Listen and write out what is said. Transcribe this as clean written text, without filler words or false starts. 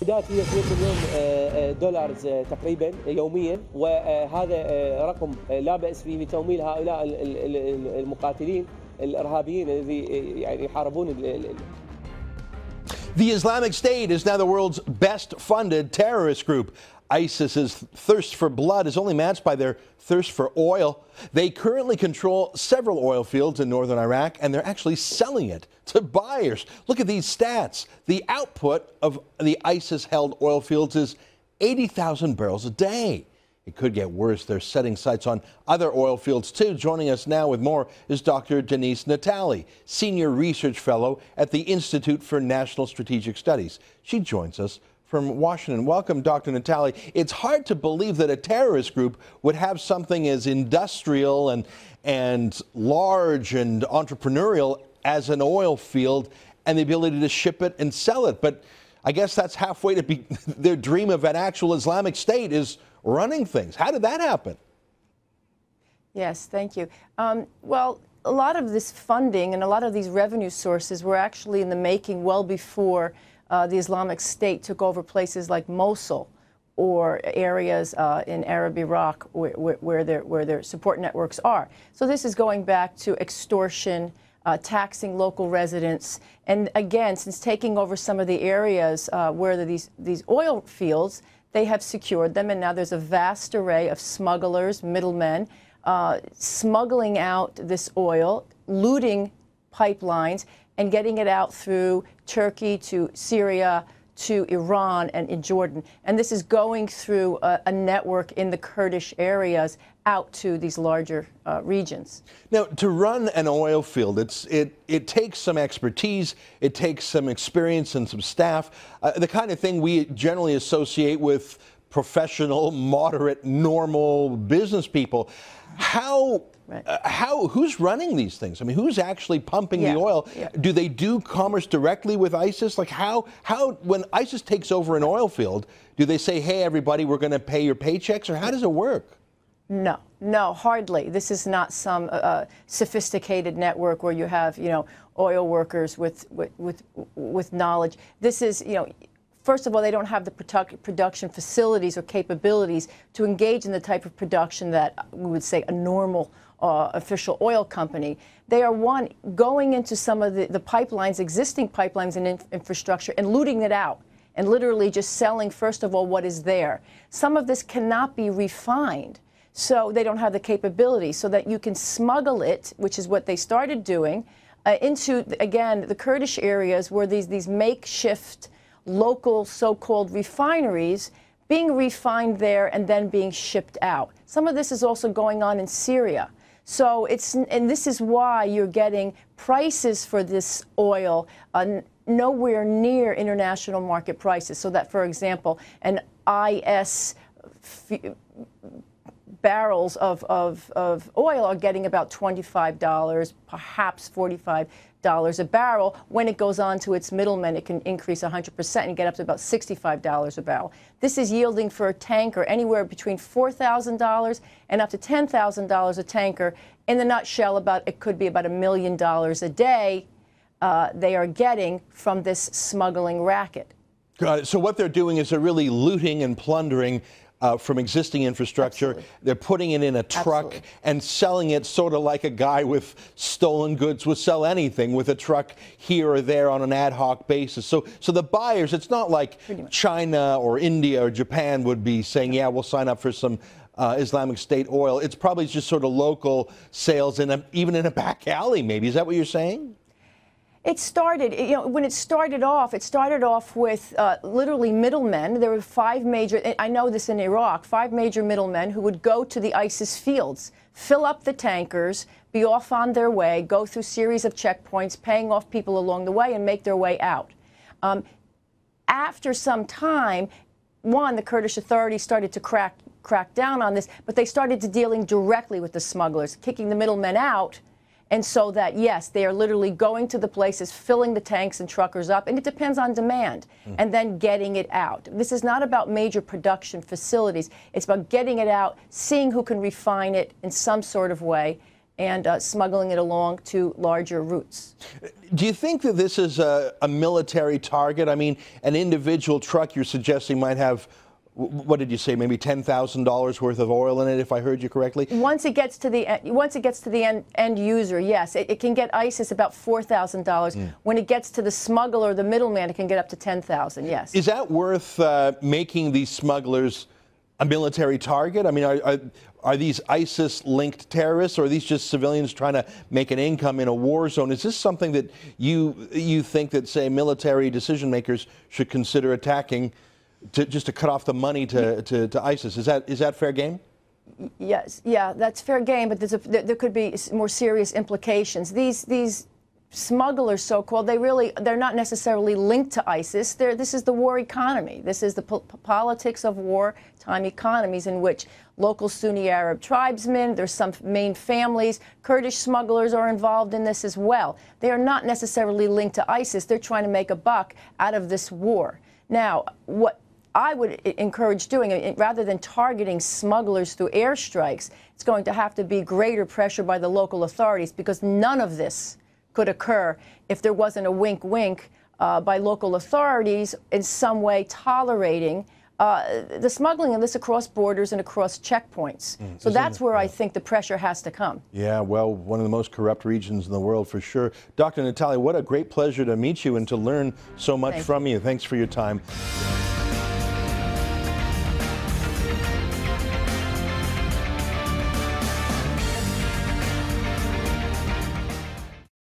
الواردات هي 2 مليون دولار تقريبا يوميا، وهذا رقم لا بأس فيه بتمويل هؤلاء المقاتلين الإرهابيين الذي يعني يحاربون. The Islamic State is now the world's best funded terrorist group. ISIS's thirst for blood is only matched by their thirst for oil. They currently control several oil fields in northern Iraq, and they're actually selling it to buyers. Look at these stats. The output of the ISIS-held oil fields is 80,000 barrels a day. It could get worse. They're setting sights on other oil fields, too. Joining us now with more is Dr. Denise Natali, Senior Research Fellow at the Institute for National Strategic Studies. She joins us from Washington. Welcome, Dr. Natali. It's hard to believe that a terrorist group would have something as industrial and large and entrepreneurial as an oil field and the ability to ship it and sell it. But I guess that's halfway to be their dream of an actual Islamic State is running things. How did that happen? Yes, thank you. Well, a lot of this funding and a lot of these revenue sources were actually in the making well before the Islamic State took over places like Mosul or areas in Arab Iraq where their support networks are. So this is going back to extortion, taxing local residents, and again, since taking over some of the areas where these oil fields, they have secured them, and now there's a vast array of smugglers, middlemen, smuggling out this oil, looting pipelines, and getting it out through Turkey to Syria to Iran and in Jordan. And this is going through a network in the Kurdish areas out to these larger regions. Now, to run an oil field, it takes some expertise, it takes some experience and some staff, the kind of thing we generally associate with professional, moderate, normal business people. Who's running these things? I mean, who's actually pumping the oil? Yeah. Do they do commerce directly with ISIS? Like how when ISIS takes over an oil field, do they say, hey, everybody, we're going to pay your paychecks, or how does it work? No, hardly. This is not some sophisticated network where you have, oil workers with knowledge. This is, first of all, they don't have the production facilities or capabilities to engage in the type of production that we would say a normal official oil company. They are going into some of the pipelines, existing pipelines and infrastructure, and looting it out, and literally just selling, first of all, what is there. Some of this cannot be refined, so they don't have the capability, so that you can smuggle it, which is what they started doing, into, again, the Kurdish areas where these makeshift local so-called refineries being refined there and then being shipped out. Some of this is also going on in Syria. So and this is why you're getting prices for this oil nowhere near international market prices. So that, for example, an IS barrels of oil are getting about $25, perhaps $45 a barrel. When it goes on to its middlemen, it can increase 100% and get up to about $65 a barrel. This is yielding for a tanker anywhere between $4,000 and up to $10,000 a tanker. In the nutshell, it could be about $1 million a day they are getting from this smuggling racket. Got it. So what they're doing is they're really looting and plundering from existing infrastructure. Absolutely. They're putting it in a truck Absolutely. and selling it sort of like a guy with stolen goods would sell anything with a truck here or there on an ad hoc basis. So the buyers, it's not like China or India or Japan would be saying, yeah, we'll sign up for some Islamic State oil. It's probably just sort of local sales even in a back alley, maybe. Is that what you're saying? It started, when it started off with literally middlemen. There were 5 major, I know this in Iraq, 5 major middlemen who would go to the ISIS fields, fill up the tankers, be off on their way, go through a series of checkpoints, paying off people along the way, and make their way out. After some time, the Kurdish authorities started to crack down on this, but they started to dealing directly with the smugglers, kicking the middlemen out. And so that, yes, they are literally going to the places, filling the tanks and truckers up, and it depends on demand, and then getting it out. This is not about major production facilities. It's about getting it out, seeing who can refine it in some sort of way, and smuggling it along to larger routes. Do you think that this is a military target? I mean, an individual truck you're suggesting might have, what did you say, maybe $10,000 worth of oil in it, if I heard you correctly? Once it gets to the end user, yes, it can get ISIS about $4,000. When it gets to the smuggler, the middleman, it can get up to $10,000. Yes. Is that worth making these smugglers a military target? I mean, are these ISIS-linked terrorists, or are these just civilians trying to make an income in a war zone? Is this something that you think that, say, military decision makers should consider attacking? Just to cut off the money to ISIS. Is that fair game? Yes, yeah, that's fair game, but there could be more serious implications. These smugglers, so-called, they're not necessarily linked to ISIS. This is the war economy. This is the politics of wartime economies in which local Sunni Arab tribesmen, there's some main families, Kurdish smugglers are involved in this as well. They are not necessarily linked to ISIS. They're trying to make a buck out of this war. Now, what I would encourage doing, rather than targeting smugglers through airstrikes, it's going to have to be greater pressure by the local authorities, because none of this could occur if there wasn't a wink-wink by local authorities in some way tolerating the smuggling of this across borders and across checkpoints. So that's where I think the pressure has to come. Yeah, well, one of the most corrupt regions in the world for sure. Dr. Natalia, what a great pleasure to meet you and to learn so much from you. Thanks for your time.